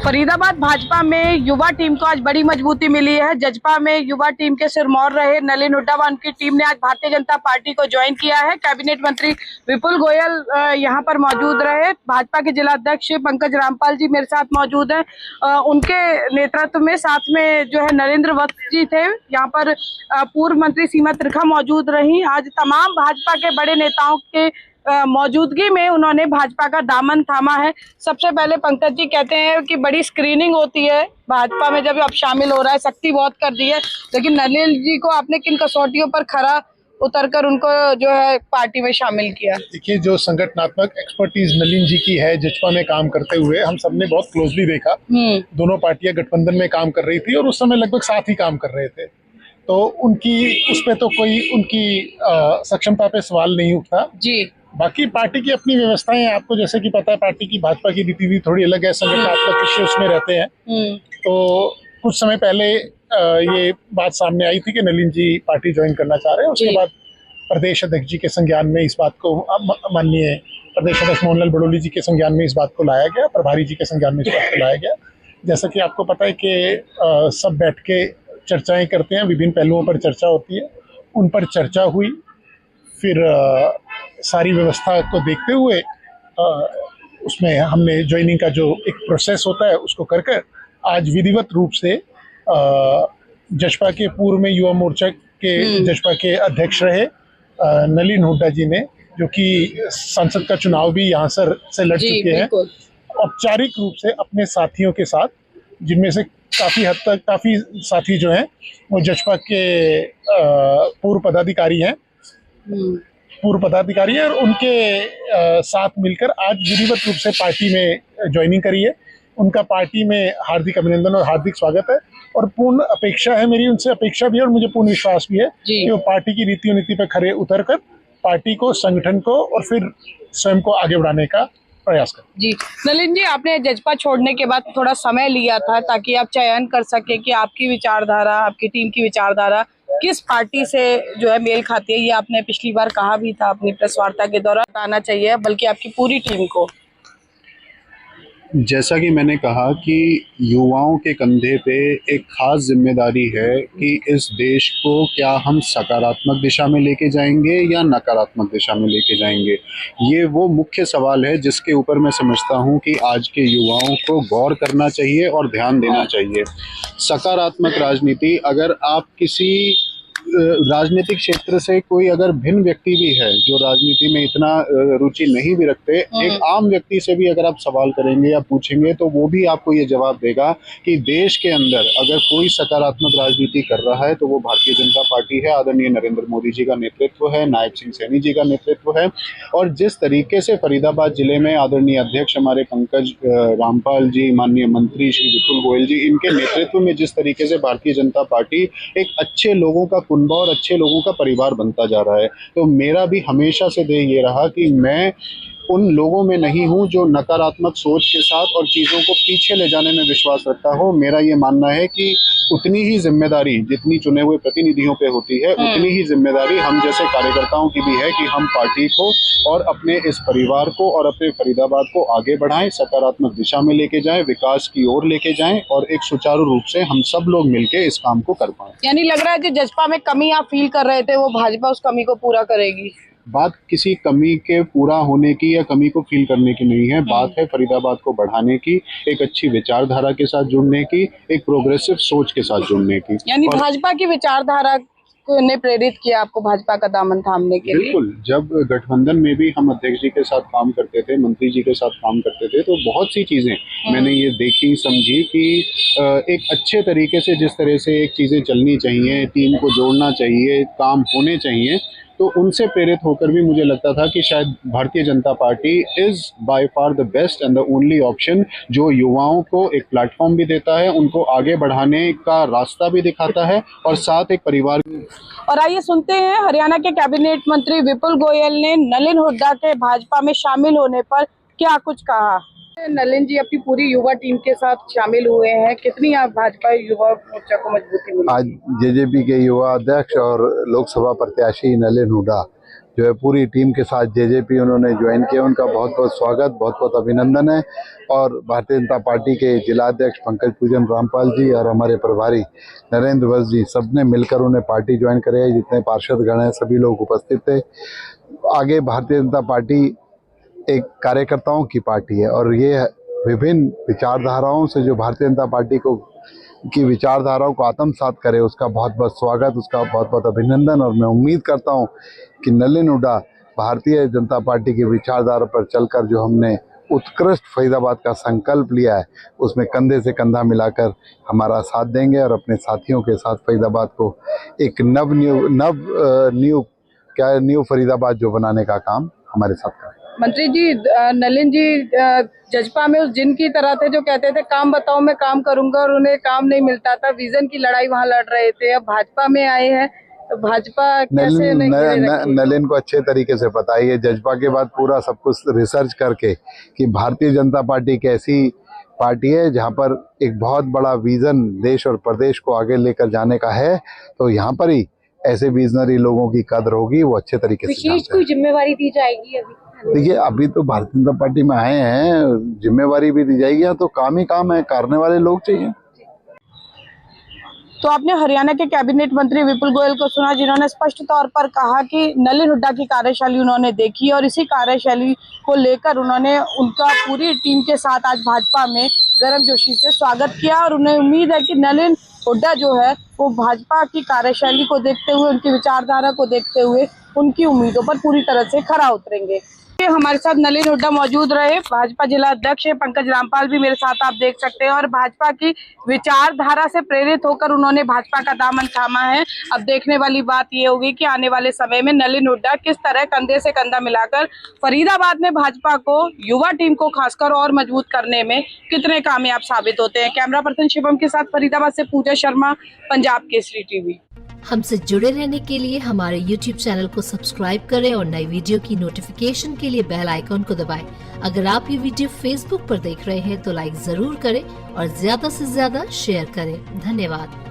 फरीदाबाद भाजपा में युवा टीम को आज बड़ी मजबूती मिली है। जजपा में युवा टीम के सिरमौर रहे नलिन हुड्डा व उनकी टीम ने आज भारतीय जनता पार्टी को ज्वाइन किया है। कैबिनेट मंत्री विपुल गोयल यहां पर मौजूद रहे। भाजपा के जिला अध्यक्ष पंकज रामपाल जी मेरे साथ मौजूद हैं। उनके नेतृत्व में साथ में जो है नरेंद्र वत्स जी थे। यहाँ पर पूर्व मंत्री सीमा त्रिखा मौजूद रही। आज तमाम भाजपा के बड़े नेताओं के मौजूदगी में उन्होंने भाजपा का दामन थामा है। सबसे पहले पंकज जी कहते हैं कि बड़ी स्क्रीनिंग होती है भाजपा में जब अब शामिल हो रहा है, सख्ती बहुत कर दी है, लेकिन नलिन जी को आपने किन कसौटियों पर खरा उतरकर उनको जो है पार्टी में शामिल किया? देखिए, जो संगठनात्मक एक्सपर्टीज नलिन जी की है जजपा में काम करते हुए, हम सबने बहुत क्लोजली देखा। दोनों पार्टियां गठबंधन में काम कर रही थी और उस समय लगभग साथ ही काम कर रहे थे, तो उनकी उस पे तो कोई उनकी सक्षमता पे सवाल नहीं उठता जी। बाकी पार्टी की अपनी व्यवस्थाएं हैं, आपको जैसे कि पता है पार्टी की भाजपा की रीति भी थोड़ी अलग है, संगठनात्मक विषय उसमें रहते हैं। तो कुछ समय पहले ये बात सामने आई थी कि नलिन जी पार्टी ज्वाइन करना चाह रहे हैं। उसके बाद प्रदेश अध्यक्ष जी के संज्ञान में इस बात को, माननीय प्रदेश अध्यक्ष मोहनलाल बड़ोली जी के संज्ञान में इस बात को लाया गया, प्रभारी जी के संज्ञान में इस बात को लाया गया। जैसा कि आपको पता है कि सब बैठ के चर्चाएं करते हैं, विभिन्न पहलुओं पर चर्चा होती है, उन पर चर्चा हुई। फिर सारी व्यवस्था को देखते हुए उसमें हमने ज्वाइनिंग का जो एक प्रोसेस होता है उसको कर आज विधिवत रूप से जजपा के पूर्व में युवा मोर्चा के जजपा के अध्यक्ष रहे नलिन हुड्डा जी ने, जो कि संसद का चुनाव भी यहाँ से लड़ चुके हैं, औपचारिक रूप से अपने साथियों के साथ, जिनमें से काफी हद तक काफी साथी जो हैं वो जजपा के पूर्व पदाधिकारी हैं और उनके साथ मिलकर आज विधिवत रूप से पार्टी में ज्वाइनिंग करी है। उनका पार्टी में हार्दिक अभिनंदन और हार्दिक स्वागत है, और पूर्ण अपेक्षा है, मेरी उनसे अपेक्षा भी है और मुझे पूर्ण विश्वास भी है कि वो पार्टी की रीति और नीति पर खरे उतरकर पार्टी को, संगठन को और फिर स्वयं को आगे बढ़ाने का प्रयास करें। जी नलिन जी, आपने जजपा छोड़ने के बाद थोड़ा समय लिया था ताकि आप चयन कर सके कि आपकी विचारधारा, आपकी टीम की विचारधारा किस पार्टी से जो है मेल खाती है। ये आपने पिछली बार कहा भी था अपनी प्रेस वार्ता के दौरान, बताना चाहिए बल्कि आपकी पूरी टीम को। जैसा कि मैंने कहा कि युवाओं के कंधे पे एक खास जिम्मेदारी है कि इस देश को क्या हम सकारात्मक दिशा में लेके जाएंगे या नकारात्मक दिशा में लेके जाएंगे। ये वो मुख्य सवाल है जिसके ऊपर मैं समझता हूँ कि आज के युवाओं को गौर करना चाहिए और ध्यान देना चाहिए। सकारात्मक राजनीति, अगर आप किसी राजनीतिक क्षेत्र से कोई अगर भिन्न व्यक्ति भी है जो राजनीति में इतना रुचि नहीं भी रखते, एक आम व्यक्ति से भी अगर आप सवाल करेंगे या पूछेंगे तो वो भी आपको ये जवाब देगा कि देश के अंदर अगर कोई सकारात्मक राजनीति कर रहा है तो वो भारतीय जनता पार्टी है। आदरणीय नरेंद्र मोदी जी का नेतृत्व है, नायब सिंह सैनी जी का नेतृत्व है, और जिस तरीके से फरीदाबाद जिले में आदरणीय अध्यक्ष हमारे पंकज रामपाल जी, माननीय मंत्री श्री विपुल गोयल जी, इनके नेतृत्व में जिस तरीके से भारतीय जनता पार्टी एक अच्छे लोगों का कुनबा और अच्छे लोगों का परिवार बनता जा रहा है, तो मेरा भी हमेशा से ध्येय ये रहा कि मैं उन लोगों में नहीं हूं जो नकारात्मक सोच के साथ और चीज़ों को पीछे ले जाने में विश्वास रखता हो। मेरा ये मानना है कि उतनी ही जिम्मेदारी जितनी चुने हुए प्रतिनिधियों पे होती है, उतनी ही जिम्मेदारी हम जैसे कार्यकर्ताओं की भी है कि हम पार्टी को और अपने इस परिवार को और अपने फरीदाबाद को आगे बढ़ाएं, सकारात्मक दिशा में लेके जाएं, विकास की ओर लेके जाएं और एक सुचारू रूप से हम सब लोग मिलके इस काम को कर पाएं। यानी लग रहा है जो जजपा में कमी आप फील कर रहे थे वो भाजपा उस कमी को पूरा करेगी। बात किसी कमी के पूरा होने की या कमी को फील करने की नहीं है, बात है फरीदाबाद को बढ़ाने की, एक अच्छी विचारधारा के साथ जुड़ने की, एक प्रोग्रेसिव सोच के साथ जुड़ने की। यानी भाजपा की विचारधारा ने प्रेरित किया आपको भाजपा का दामन थामने के लिए? बिल्कुल, जब गठबंधन में भी हम अध्यक्ष जी के साथ काम करते थे, मंत्री जी के साथ काम करते थे, तो बहुत सी चीजें मैंने ये देखी समझी कि एक अच्छे तरीके से जिस तरह से एक चीजें चलनी चाहिए, टीम को जोड़ना चाहिए, काम होने चाहिए, तो उनसे प्रेरित होकर भी मुझे लगता था कि शायद Bharatiya Janata party is by far the best and the only option जो युवाओं को एक प्लेटफॉर्म भी देता है, उनको आगे बढ़ाने का रास्ता भी दिखाता है और साथ एक परिवार। और आइए सुनते हैं हरियाणा के कैबिनेट मंत्री विपुल गोयल ने नलिन हुड्डा के भाजपा में शामिल होने पर क्या कुछ कहा। नलिन जी अपनी पूरी युवा टीम के साथ शामिल हुए हैं, कितनी आप भाजपा युवा मोर्चा को मजबूती मिली? आज जेजेपी के युवा अध्यक्ष और लोकसभा प्रत्याशी नलिन हुड्डा जो है पूरी टीम के साथ जेजेपी उन्होंने ज्वाइन किया, उनका बहुत बहुत स्वागत, बहुत बहुत अभिनंदन है। और भारतीय जनता पार्टी के जिलाध्यक्ष पंकज पूजन रामपाल जी और हमारे प्रभारी नरेंद्र वत्स जी सबने मिलकर उन्हें पार्टी ज्वाइन करे। जितने पार्षदगण हैं सभी लोग उपस्थित थे। आगे भारतीय जनता पार्टी एक कार्यकर्ताओं की पार्टी है और ये विभिन्न विचारधाराओं से जो भारतीय जनता पार्टी की विचारधाराओं को आत्मसात करे, उसका बहुत बहुत स्वागत, उसका बहुत बहुत अभिनंदन। और मैं उम्मीद करता हूं कि नलिन हुड्डा भारतीय जनता पार्टी की विचारधारा पर चलकर जो हमने उत्कृष्ट फरीदाबाद का संकल्प लिया है उसमें कंधे से कंधा मिलाकर हमारा साथ देंगे और अपने साथियों के साथ फरीदाबाद को एक न्यू फरीदाबाद जो बनाने का काम हमारे साथ करें। मंत्री जी, नलिन जी जजपा में उस जिन की तरह थे जो कहते थे काम बताओ मैं काम करूंगा, और उन्हें काम नहीं मिलता था, विजन की लड़ाई वहां लड़ रहे थे। अब भाजपा में आए हैं तो भाजपा कैसे नलिन को अच्छे तरीके से पता है, ये जजपा के बाद पूरा सब कुछ रिसर्च करके कि भारतीय जनता पार्टी एक ऐसी पार्टी है जहां पर एक बहुत बड़ा विजन देश और प्रदेश को आगे लेकर जाने का है, तो यहाँ पर ही ऐसे विजनरी लोगों की कदर होगी। वो अच्छे तरीके से विशेष कोई जिम्मेवारी दी जाएगी अभी? देखिए, अभी तो भारतीय जनता पार्टी में आए हैं, जिम्मेवारी भी दी जाएगी, या तो काम ही काम है, करने वाले लोग चाहिए। तो आपने हरियाणा के कैबिनेट मंत्री विपुल गोयल को सुना, जिन्होंने स्पष्ट तौर पर कहा कि नलिन हुड्डा की कार्यशैली उन्होंने देखी और इसी कार्यशैली को लेकर उन्होंने उनका पूरी टीम के साथ आज भाजपा में गर्मजोशी से स्वागत किया। और उन्हें उम्मीद है कि नलिन हुड्डा जो है वो भाजपा की कार्यशैली को देखते हुए, उनकी विचारधारा को देखते हुए उनकी उम्मीदों पर पूरी तरह से खरा उतरेंगे। हमारे साथ नलिन हुड्डा मौजूद रहे, भाजपा जिला अध्यक्ष पंकज रामपाल भी मेरे साथ आप देख सकते हैं, और भाजपा की विचारधारा से प्रेरित होकर उन्होंने भाजपा का दामन थामा है। अब देखने वाली बात ये होगी कि आने वाले समय में नलिन हुड्डा किस तरह कंधे से कंधा मिलाकर फरीदाबाद में भाजपा को, युवा टीम को खासकर और मजबूत करने में कितने कामयाब साबित होते हैं। कैमरा पर्सन शिवम के साथ फरीदाबाद से पूजा शर्मा, पंजाब केसरी टीवी। हमसे जुड़े रहने के लिए हमारे YouTube चैनल को सब्सक्राइब करें और नई वीडियो की नोटिफिकेशन के लिए बेल आइकॉन को दबाएं। अगर आप ये वीडियो Facebook पर देख रहे हैं तो लाइक जरूर करें और ज्यादा से ज्यादा शेयर करें। धन्यवाद।